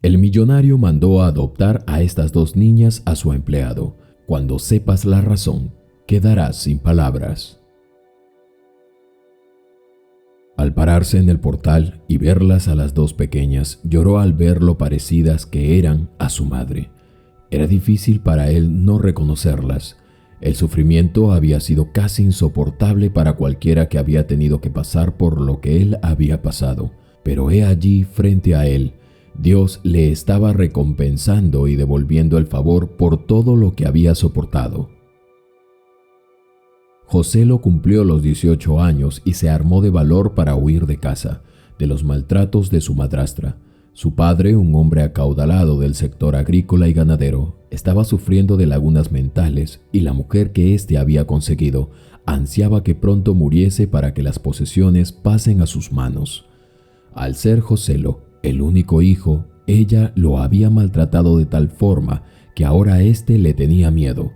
El millonario mandó a adoptar a estas dos niñas a su empleado. Cuando sepas la razón, quedarás sin palabras. Al pararse en el portal y verlas a las dos pequeñas, lloró al ver lo parecidas que eran a su madre. Era difícil para él no reconocerlas. El sufrimiento había sido casi insoportable para cualquiera que había tenido que pasar por lo que él había pasado. Pero he allí frente a él, Dios le estaba recompensando y devolviendo el favor por todo lo que había soportado. Joselo cumplió los 18 años y se armó de valor para huir de casa, de los maltratos de su madrastra. Su padre, un hombre acaudalado del sector agrícola y ganadero, estaba sufriendo de lagunas mentales y la mujer que éste había conseguido ansiaba que pronto muriese para que las posesiones pasen a sus manos. Al ser Joselo el único hijo, ella lo había maltratado de tal forma que ahora éste le tenía miedo.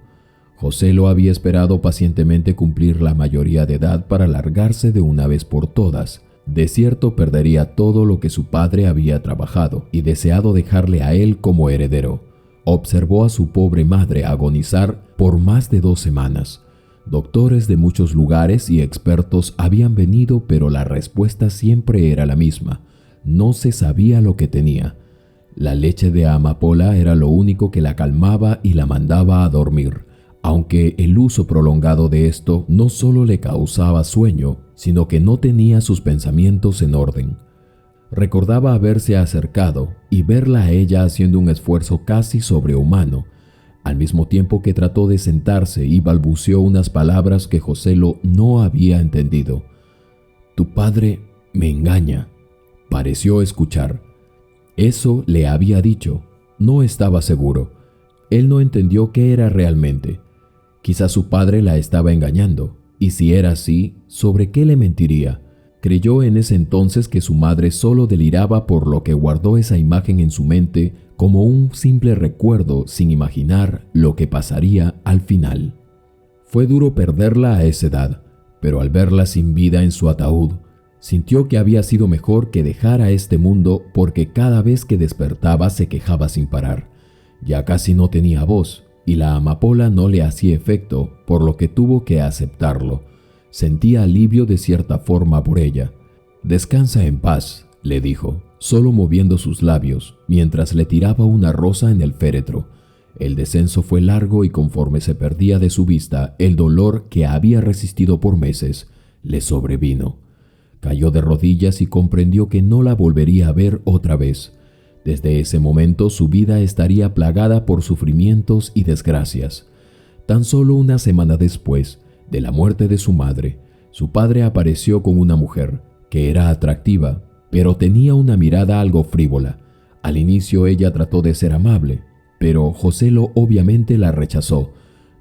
Joselo había esperado pacientemente cumplir la mayoría de edad para largarse de una vez por todas. De cierto perdería todo lo que su padre había trabajado y deseado dejarle a él como heredero. Observó a su pobre madre agonizar por más de 2 semanas. Doctores de muchos lugares y expertos habían venido, pero la respuesta siempre era la misma. No se sabía lo que tenía. La leche de amapola era lo único que la calmaba y la mandaba a dormir, aunque el uso prolongado de esto no solo le causaba sueño, sino que no tenía sus pensamientos en orden. Recordaba haberse acercado y verla a ella haciendo un esfuerzo casi sobrehumano, al mismo tiempo que trató de sentarse y balbuceó unas palabras que Joselo no había entendido. «Tu padre me engaña», pareció escuchar. Eso le había dicho. No estaba seguro. Él no entendió qué era realmente. Quizás su padre la estaba engañando, y si era así, ¿sobre qué le mentiría? Creyó en ese entonces que su madre solo deliraba, por lo que guardó esa imagen en su mente como un simple recuerdo sin imaginar lo que pasaría al final. Fue duro perderla a esa edad, pero al verla sin vida en su ataúd, sintió que había sido mejor que dejara este mundo, porque cada vez que despertaba se quejaba sin parar. Ya casi no tenía voz y la amapola no le hacía efecto, por lo que tuvo que aceptarlo. Sentía alivio de cierta forma por ella. «Descansa en paz», le dijo, solo moviendo sus labios, mientras le tiraba una rosa en el féretro. El descenso fue largo y conforme se perdía de su vista, el dolor que había resistido por meses le sobrevino. Cayó de rodillas y comprendió que no la volvería a ver otra vez. Desde ese momento su vida estaría plagada por sufrimientos y desgracias. Tan solo una semana después de la muerte de su madre, su padre apareció con una mujer que era atractiva, pero tenía una mirada algo frívola. Al inicio ella trató de ser amable, pero Joselo obviamente la rechazó.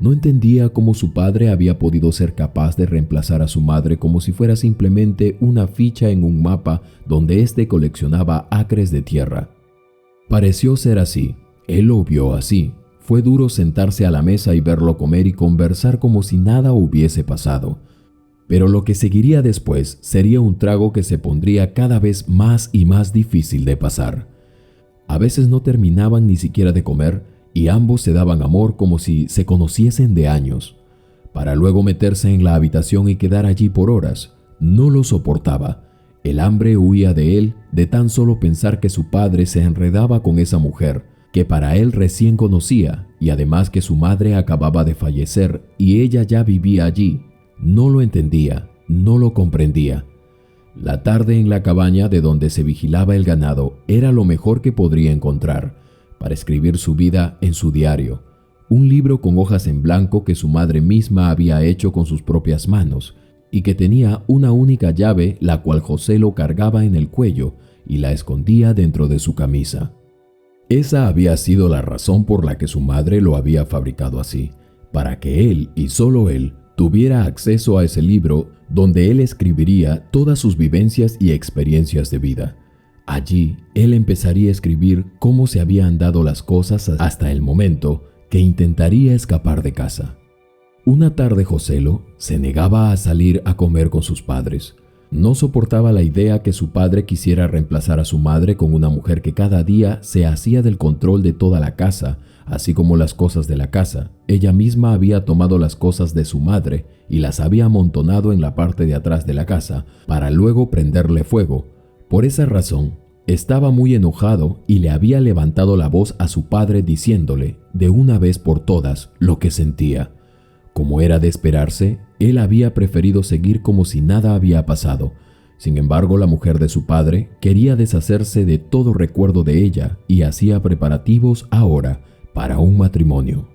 No entendía cómo su padre había podido ser capaz de reemplazar a su madre como si fuera simplemente una ficha en un mapa donde éste coleccionaba acres de tierra. Pareció ser así. Él lo vio así. Fue duro sentarse a la mesa y verlo comer y conversar como si nada hubiese pasado. Pero lo que seguiría después sería un trago que se pondría cada vez más y más difícil de pasar. A veces no terminaban ni siquiera de comer y ambos se daban amor como si se conociesen de años, para luego meterse en la habitación y quedar allí por horas. No lo soportaba. El hambre huía de él de tan solo pensar que su padre se enredaba con esa mujer, que para él recién conocía, y además que su madre acababa de fallecer y ella ya vivía allí. No lo entendía, no lo comprendía. La tarde en la cabaña de donde se vigilaba el ganado era lo mejor que podría encontrar para escribir su vida en su diario, un libro con hojas en blanco que su madre misma había hecho con sus propias manos y que tenía una única llave, la cual Joselo cargaba en el cuello y la escondía dentro de su camisa. Esa había sido la razón por la que su madre lo había fabricado así, para que él y solo él tuviera acceso a ese libro donde él escribiría todas sus vivencias y experiencias de vida. Allí, él empezaría a escribir cómo se habían dado las cosas hasta el momento que intentaría escapar de casa. Una tarde Joselo se negaba a salir a comer con sus padres. No soportaba la idea que su padre quisiera reemplazar a su madre con una mujer que cada día se hacía del control de toda la casa, así como las cosas de la casa. Ella misma había tomado las cosas de su madre y las había amontonado en la parte de atrás de la casa para luego prenderle fuego. Por esa razón, estaba muy enojado y le había levantado la voz a su padre diciéndole, de una vez por todas, lo que sentía. Como era de esperarse, él había preferido seguir como si nada había pasado. Sin embargo, la mujer de su padre quería deshacerse de todo recuerdo de ella y hacía preparativos ahora para un matrimonio.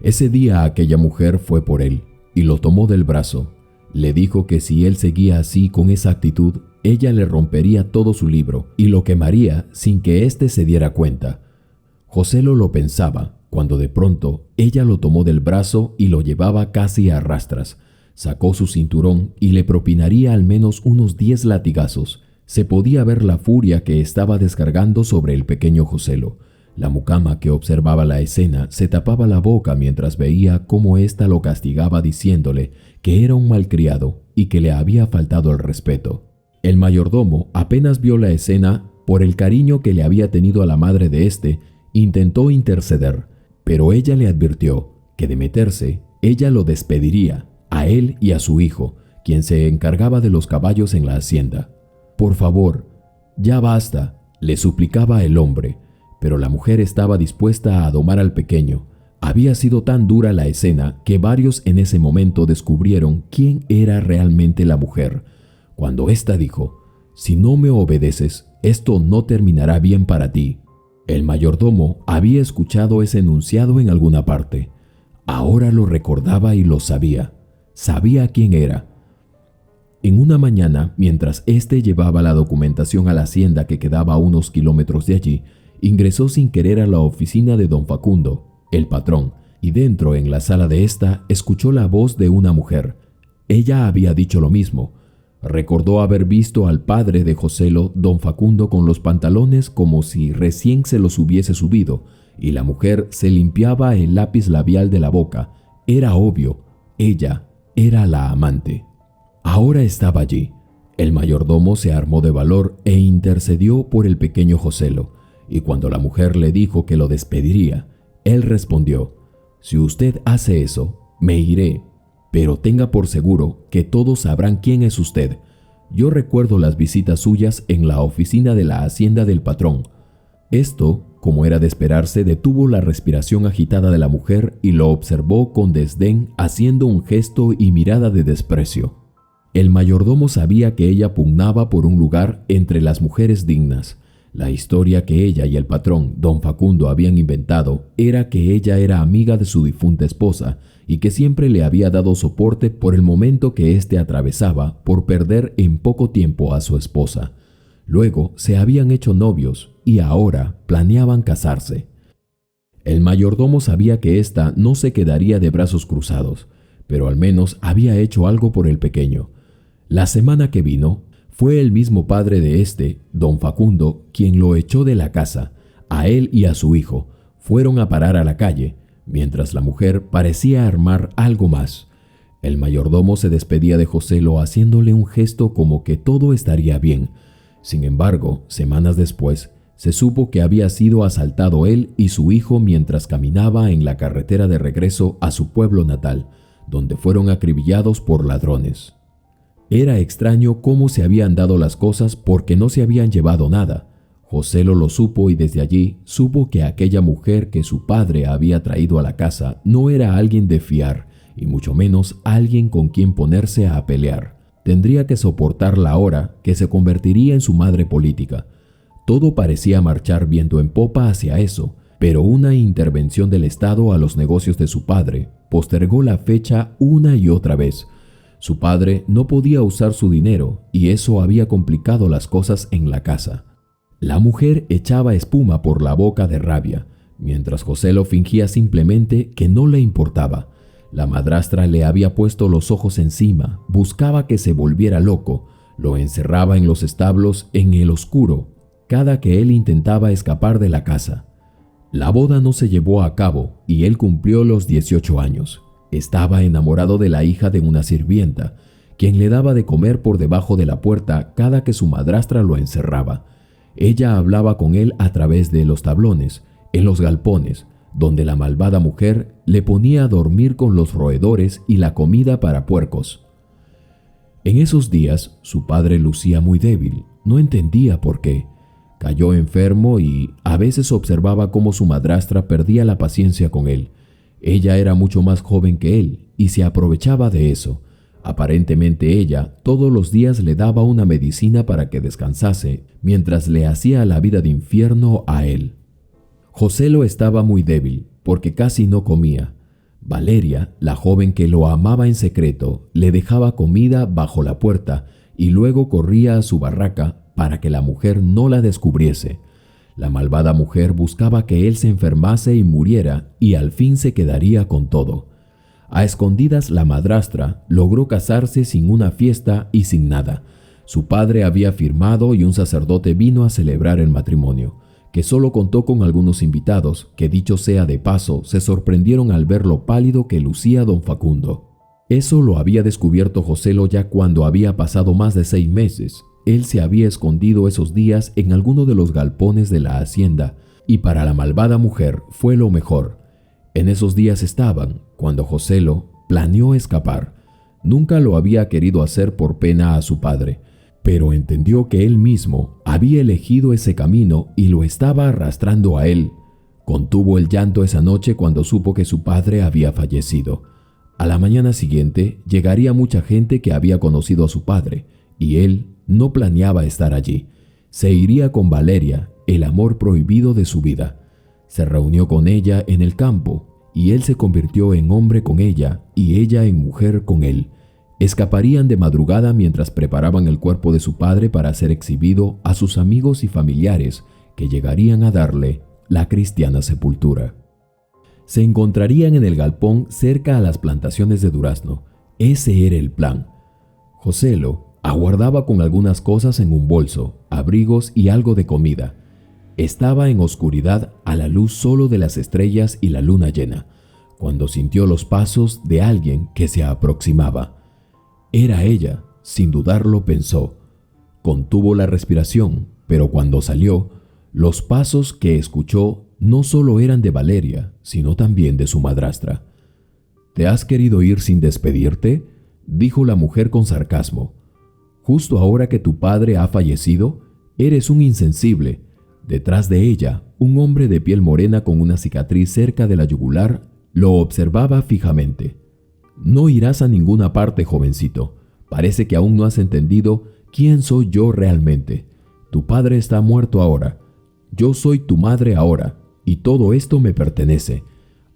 Ese día aquella mujer fue por él y lo tomó del brazo. Le dijo que si él seguía así con esa actitud, ella le rompería todo su libro y lo quemaría sin que éste se diera cuenta. Joselo lo pensaba cuando de pronto ella lo tomó del brazo y lo llevaba casi a rastras. Sacó su cinturón y le propinaría al menos unos 10 latigazos. Se podía ver la furia que estaba descargando sobre el pequeño Joselo. La mucama que observaba la escena se tapaba la boca mientras veía cómo ésta lo castigaba diciéndole que era un malcriado y que le había faltado el respeto. El mayordomo apenas vio la escena por el cariño que le había tenido a la madre de éste, intentó interceder, pero ella le advirtió que de meterse, ella lo despediría, a él y a su hijo, quien se encargaba de los caballos en la hacienda. Por favor, ya basta, le suplicaba el hombre, pero la mujer estaba dispuesta a domar al pequeño. Había sido tan dura la escena que varios en ese momento descubrieron quién era realmente la mujer. Cuando ésta dijo, «Si no me obedeces, esto no terminará bien para ti». El mayordomo había escuchado ese enunciado en alguna parte. Ahora lo recordaba y lo sabía. Sabía quién era. En una mañana, mientras éste llevaba la documentación a la hacienda que quedaba a unos kilómetros de allí, ingresó sin querer a la oficina de don Facundo, el patrón, y dentro, en la sala de ésta, escuchó la voz de una mujer. Ella había dicho lo mismo. Recordó haber visto al padre de Joselo, don Facundo, con los pantalones como si recién se los hubiese subido, y la mujer se limpiaba el lápiz labial de la boca. Era obvio, ella era la amante. Ahora estaba allí. El mayordomo se armó de valor e intercedió por el pequeño Joselo, y cuando la mujer le dijo que lo despediría, él respondió, «Si usted hace eso, me iré, pero tenga por seguro que todos sabrán quién es usted. Yo recuerdo las visitas suyas en la oficina de la hacienda del patrón». Esto, como era de esperarse, detuvo la respiración agitada de la mujer y lo observó con desdén, haciendo un gesto y mirada de desprecio. El mayordomo sabía que ella pugnaba por un lugar entre las mujeres dignas. La historia que ella y el patrón, don Facundo, habían inventado era que ella era amiga de su difunta esposa y que siempre le había dado soporte por el momento que éste atravesaba por perder en poco tiempo a su esposa. Luego se habían hecho novios y ahora planeaban casarse. El mayordomo sabía que ésta no se quedaría de brazos cruzados, pero al menos había hecho algo por el pequeño. La semana que vino, fue el mismo padre de éste, don Facundo, quien lo echó de la casa. A él y a su hijo fueron a parar a la calle, mientras la mujer parecía armar algo más. El mayordomo se despedía de Joselo haciéndole un gesto como que todo estaría bien. Sin embargo, semanas después, se supo que había sido asaltado él y su hijo mientras caminaba en la carretera de regreso a su pueblo natal, donde fueron acribillados por ladrones. Era extraño cómo se habían dado las cosas porque no se habían llevado nada. Joselo lo supo y desde allí supo que aquella mujer que su padre había traído a la casa no era alguien de fiar y mucho menos alguien con quien ponerse a pelear. Tendría que soportarla ahora que se convertiría en su madre política. Todo parecía marchar viento en popa hacia eso, pero una intervención del Estado a los negocios de su padre postergó la fecha una y otra vez. Su padre no podía usar su dinero y eso había complicado las cosas en la casa. La mujer echaba espuma por la boca de rabia, mientras Joselo fingía simplemente que no le importaba. La madrastra le había puesto los ojos encima, buscaba que se volviera loco, lo encerraba en los establos en el oscuro, cada que él intentaba escapar de la casa. La boda no se llevó a cabo y él cumplió los 18 años. Estaba enamorado de la hija de una sirvienta, quien le daba de comer por debajo de la puerta cada que su madrastra lo encerraba. Ella hablaba con él a través de los tablones, en los galpones, donde la malvada mujer le ponía a dormir con los roedores y la comida para puercos. En esos días su padre lucía muy débil, no entendía por qué. Cayó enfermo y a veces observaba cómo su madrastra perdía la paciencia con él. Ella era mucho más joven que él y se aprovechaba de eso. Aparentemente ella todos los días le daba una medicina para que descansase, mientras le hacía la vida de infierno a él. Joselo estaba muy débil porque casi no comía. Valeria, la joven que lo amaba en secreto, le dejaba comida bajo la puerta y luego corría a su barraca para que la mujer no la descubriese. La malvada mujer buscaba que él se enfermase y muriera y al fin se quedaría con todo. A escondidas la madrastra logró casarse sin una fiesta y sin nada. Su padre había firmado y un sacerdote vino a celebrar el matrimonio, que solo contó con algunos invitados, que dicho sea de paso, se sorprendieron al ver lo pálido que lucía don Facundo. Eso lo había descubierto Joselo ya cuando había pasado más de 6 meses. Él se había escondido esos días en alguno de los galpones de la hacienda, y para la malvada mujer fue lo mejor. En esos días estaban, cuando Joselo planeó escapar. Nunca lo había querido hacer por pena a su padre, pero entendió que él mismo había elegido ese camino y lo estaba arrastrando a él. Contuvo el llanto esa noche cuando supo que su padre había fallecido. A la mañana siguiente llegaría mucha gente que había conocido a su padre, y él no planeaba estar allí. Se iría con Valeria, el amor prohibido de su vida. Se reunió con ella en el campo, y él se convirtió en hombre con ella y ella en mujer con él. Escaparían de madrugada mientras preparaban el cuerpo de su padre para ser exhibido a sus amigos y familiares que llegarían a darle la cristiana sepultura. Se encontrarían en el galpón cerca a las plantaciones de durazno. Ese era el plan. Joselo aguardaba con algunas cosas en un bolso, abrigos y algo de comida. Estaba en oscuridad a la luz solo de las estrellas y la luna llena, cuando sintió los pasos de alguien que se aproximaba. Era ella, sin dudarlo pensó. Contuvo la respiración, pero cuando salió, los pasos que escuchó no solo eran de Valeria, sino también de su madrastra. «¿Te has querido ir sin despedirte?», dijo la mujer con sarcasmo. «Justo ahora que tu padre ha fallecido, eres un insensible». Detrás de ella, un hombre de piel morena con una cicatriz cerca de la yugular lo observaba fijamente. «No irás a ninguna parte, jovencito. Parece que aún no has entendido quién soy yo realmente. Tu padre está muerto ahora. Yo soy tu madre ahora, y todo esto me pertenece.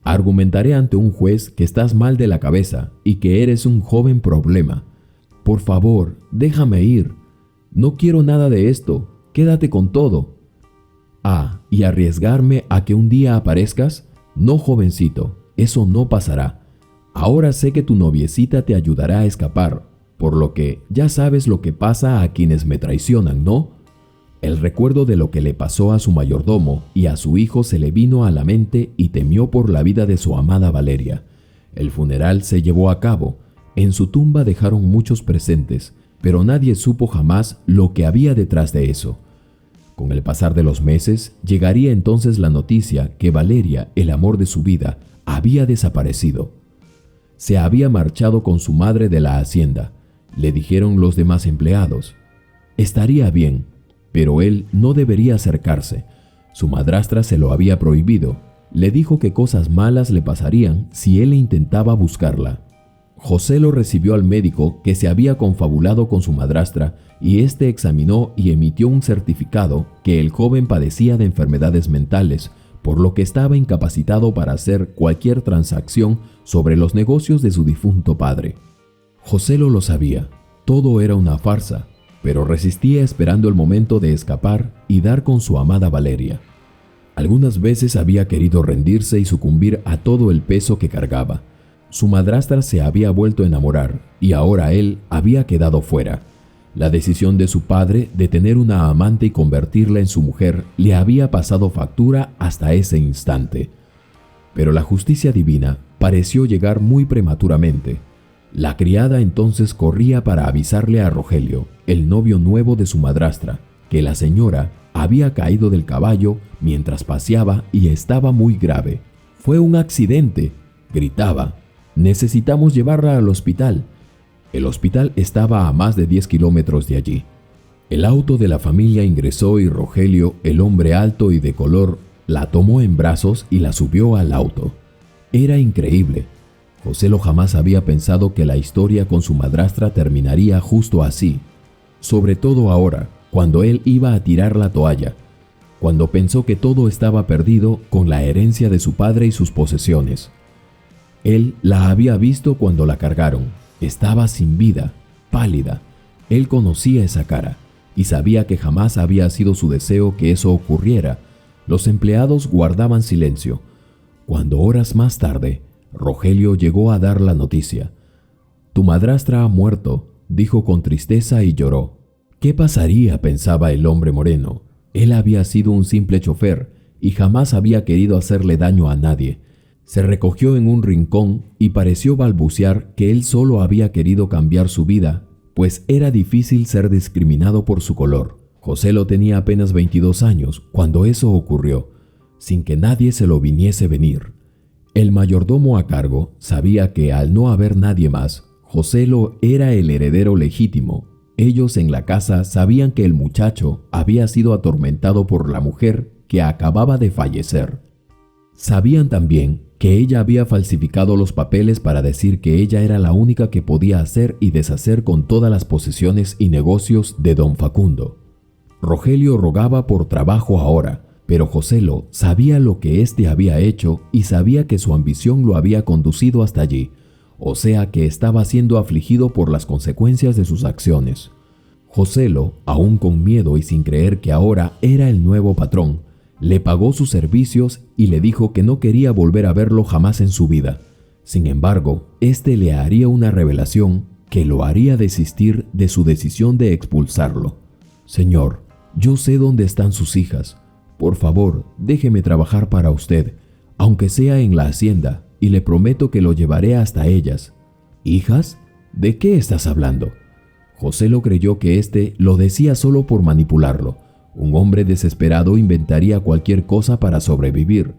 Argumentaré ante un juez que estás mal de la cabeza y que eres un joven problema. Por favor, déjame ir. No quiero nada de esto. Quédate con todo». «Ah, ¿y arriesgarme a que un día aparezcas? No, jovencito, eso no pasará. Ahora sé que tu noviecita te ayudará a escapar, por lo que ya sabes lo que pasa a quienes me traicionan, ¿no?». El recuerdo de lo que le pasó a su mayordomo y a su hijo se le vino a la mente y temió por la vida de su amada Valeria. El funeral se llevó a cabo. En su tumba dejaron muchos presentes, pero nadie supo jamás lo que había detrás de eso. Con el pasar de los meses, llegaría entonces la noticia que Valeria, el amor de su vida, había desaparecido. Se había marchado con su madre de la hacienda, le dijeron los demás empleados. Estaría bien, pero él no debería acercarse. Su madrastra se lo había prohibido. Le dijo que cosas malas le pasarían si él intentaba buscarla. Joselo recibió al médico que se había confabulado con su madrastra y éste examinó y emitió un certificado que el joven padecía de enfermedades mentales, por lo que estaba incapacitado para hacer cualquier transacción sobre los negocios de su difunto padre. Joselo lo sabía, todo era una farsa, pero resistía esperando el momento de escapar y dar con su amada Valeria. Algunas veces había querido rendirse y sucumbir a todo el peso que cargaba. Su madrastra se había vuelto a enamorar y ahora él había quedado fuera. La decisión de su padre de tener una amante y convertirla en su mujer le había pasado factura hasta ese instante. Pero la justicia divina pareció llegar muy prematuramente. La criada entonces corría para avisarle a Rogelio, el novio nuevo de su madrastra, que la señora había caído del caballo mientras paseaba y estaba muy grave. «¡Fue un accidente!», gritaba. «Necesitamos llevarla al hospital». El hospital estaba a más de 10 kilómetros de allí. El auto de la familia ingresó y Rogelio, el hombre alto y de color, la tomó en brazos y la subió al auto. Era increíble. Joselo jamás había pensado que la historia con su madrastra terminaría justo así, sobre todo ahora, cuando él iba a tirar la toalla, cuando pensó que todo estaba perdido con la herencia de su padre y sus posesiones. Él la había visto cuando la cargaron. Estaba sin vida, pálida. Él conocía esa cara y sabía que jamás había sido su deseo que eso ocurriera. Los empleados guardaban silencio. Cuando horas más tarde, Rogelio llegó a dar la noticia. «Tu madrastra ha muerto», dijo con tristeza y lloró. ¿Qué pasaría?, pensaba el hombre moreno. Él había sido un simple chofer y jamás había querido hacerle daño a nadie. Se recogió en un rincón y pareció balbucear que él solo había querido cambiar su vida, pues era difícil ser discriminado por su color. Joselo tenía apenas 22 años cuando eso ocurrió, sin que nadie se lo viniese venir. El mayordomo a cargo sabía que al no haber nadie más, Joselo era el heredero legítimo. Ellos en la casa sabían que el muchacho había sido atormentado por la mujer que acababa de fallecer. Sabían también que ella había falsificado los papeles para decir que ella era la única que podía hacer y deshacer con todas las posesiones y negocios de don Facundo. Rogelio rogaba por trabajo ahora, pero Joselo sabía lo que éste había hecho y sabía que su ambición lo había conducido hasta allí, o sea que estaba siendo afligido por las consecuencias de sus acciones. Joselo, aún con miedo y sin creer que ahora era el nuevo patrón, le pagó sus servicios y le dijo que no quería volver a verlo jamás en su vida. Sin embargo, éste le haría una revelación que lo haría desistir de su decisión de expulsarlo. «Señor, yo sé dónde están sus hijas. Por favor, déjeme trabajar para usted, aunque sea en la hacienda, y le prometo que lo llevaré hasta ellas». «¿Hijas? ¿De qué estás hablando?». Joselo creyó que éste lo decía solo por manipularlo. Un hombre desesperado inventaría cualquier cosa para sobrevivir.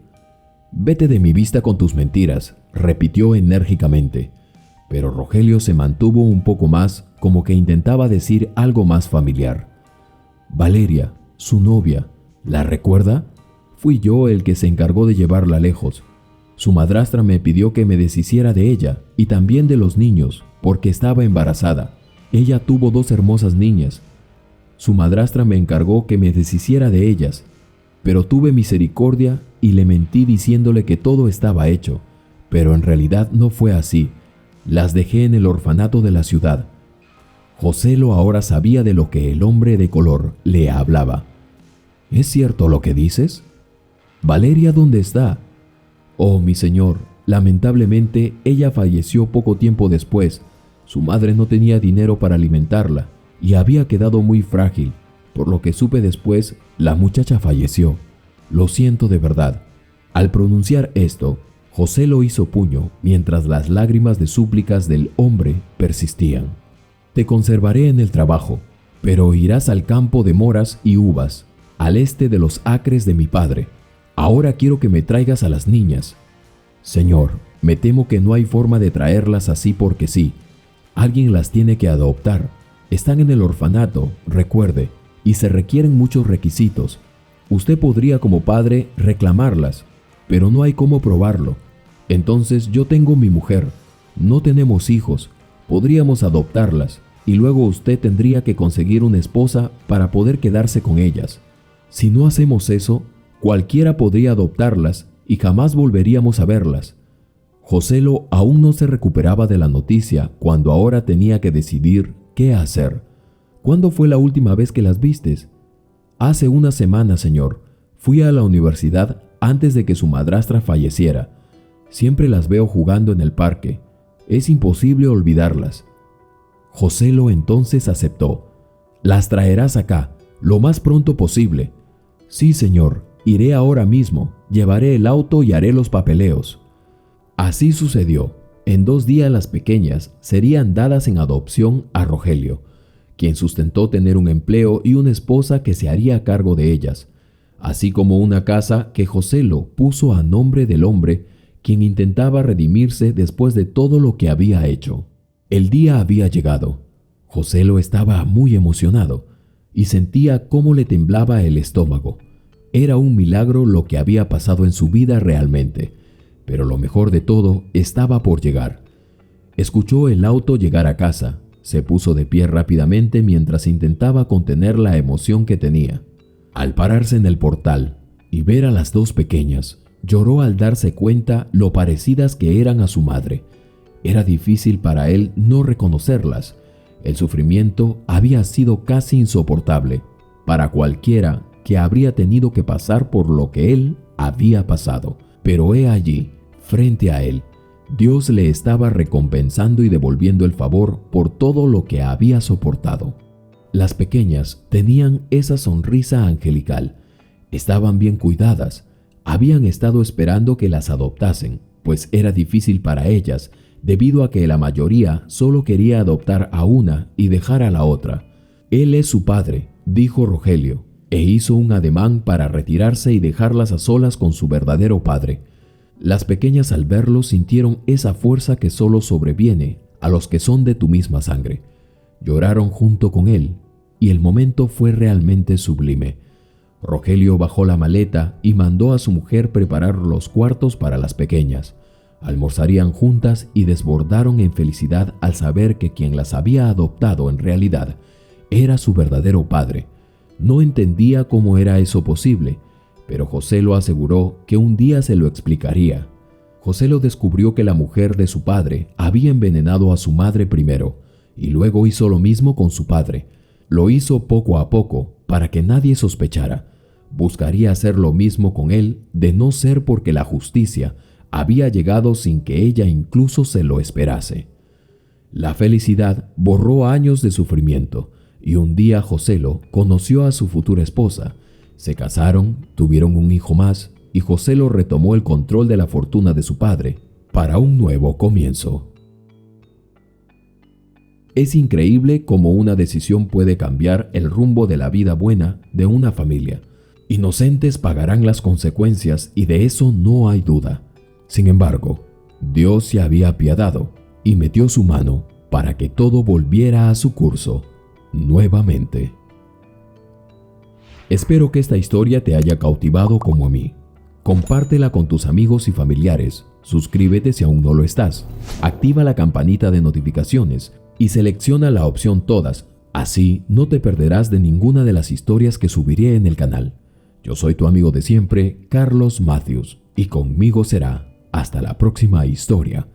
«Vete de mi vista con tus mentiras», repitió enérgicamente. Pero Rogelio se mantuvo un poco más, como que intentaba decir algo más familiar. «Valeria, su novia, ¿la recuerda? Fui yo el que se encargó de llevarla lejos. Su madrastra me pidió que me deshiciera de ella y también de los niños, porque estaba embarazada. Ella tuvo 2 hermosas niñas. Su madrastra me encargó que me deshiciera de ellas, pero tuve misericordia y le mentí diciéndole que todo estaba hecho, pero en realidad no fue así. Las dejé en el orfanato de la ciudad». Joselo ahora sabía de lo que el hombre de color le hablaba. «¿Es cierto lo que dices? ¿Valeria dónde está?». «Oh, mi señor, lamentablemente ella falleció poco tiempo después. Su madre no tenía dinero para alimentarla y había quedado muy frágil. Por lo que supe después, la muchacha falleció. Lo siento de verdad». Al pronunciar esto, Joselo hizo puño mientras las lágrimas de súplicas del hombre persistían. «Te conservaré en el trabajo, pero irás al campo de moras y uvas, al este de los acres de mi padre. Ahora quiero que me traigas a las niñas». «Señor, me temo que no hay forma de traerlas así porque sí. Alguien las tiene que adoptar. Están en el orfanato, recuerde, y se requieren muchos requisitos. Usted podría como padre reclamarlas, pero no hay cómo probarlo. Entonces yo tengo mi mujer, no tenemos hijos, podríamos adoptarlas, y luego usted tendría que conseguir una esposa para poder quedarse con ellas. Si no hacemos eso, cualquiera podría adoptarlas y jamás volveríamos a verlas». Joselo aún no se recuperaba de la noticia cuando ahora tenía que decidir qué hacer. «¿Cuándo fue la última vez que las vistes?». «Hace una semana, señor. Fui a la universidad antes de que su madrastra falleciera. Siempre las veo jugando en el parque. Es imposible olvidarlas». Joselo entonces aceptó. «Las traerás acá, lo más pronto posible». «Sí, señor, iré ahora mismo, llevaré el auto y haré los papeleos». Así sucedió. En 2 días las pequeñas serían dadas en adopción a Rogelio, quien sustentó tener un empleo y una esposa que se haría cargo de ellas, así como una casa que Joselo puso a nombre del hombre quien intentaba redimirse después de todo lo que había hecho. El día había llegado. Joselo estaba muy emocionado y sentía cómo le temblaba el estómago. Era un milagro lo que había pasado en su vida realmente, pero lo mejor de todo estaba por llegar. Escuchó el auto llegar a casa, se puso de pie rápidamente mientras intentaba contener la emoción que tenía. Al pararse en el portal y ver a las 2 pequeñas, lloró al darse cuenta lo parecidas que eran a su madre. Era difícil para él no reconocerlas. El sufrimiento había sido casi insoportable para cualquiera que habría tenido que pasar por lo que él había pasado. Pero he allí, frente a él, Dios le estaba recompensando y devolviendo el favor por todo lo que había soportado. Las pequeñas tenían esa sonrisa angelical, estaban bien cuidadas, habían estado esperando que las adoptasen, pues era difícil para ellas, debido a que la mayoría solo quería adoptar a una y dejar a la otra. Él es su padre, dijo Rogelio, e hizo un ademán para retirarse y dejarlas a solas con su verdadero padre. Las pequeñas al verlo sintieron esa fuerza que solo sobreviene a los que son de tu misma sangre. Lloraron junto con él y el momento fue realmente sublime. Rogelio bajó la maleta y mandó a su mujer preparar los cuartos para las pequeñas. Almorzarían juntas y desbordaron en felicidad al saber que quien las había adoptado en realidad era su verdadero padre. No entendía cómo era eso posible, pero Joselo aseguró que un día se lo explicaría. Joselo descubrió que la mujer de su padre había envenenado a su madre primero y luego hizo lo mismo con su padre. Lo hizo poco a poco para que nadie sospechara. Buscaría hacer lo mismo con él de no ser porque la justicia había llegado sin que ella incluso se lo esperase. La felicidad borró años de sufrimiento y un día Joselo conoció a su futura esposa. Se casaron, tuvieron un hijo más y Joselo retomó el control de la fortuna de su padre para un nuevo comienzo. Es increíble cómo una decisión puede cambiar el rumbo de la vida buena de una familia. Inocentes pagarán las consecuencias y de eso no hay duda. Sin embargo, Dios se había apiadado y metió su mano para que todo volviera a su curso nuevamente. Espero que esta historia te haya cautivado como a mí. Compártela con tus amigos y familiares. Suscríbete si aún no lo estás. Activa la campanita de notificaciones y selecciona la opción todas. Así no te perderás de ninguna de las historias que subiré en el canal. Yo soy tu amigo de siempre, Carlos Matthews, y conmigo será hasta la próxima historia.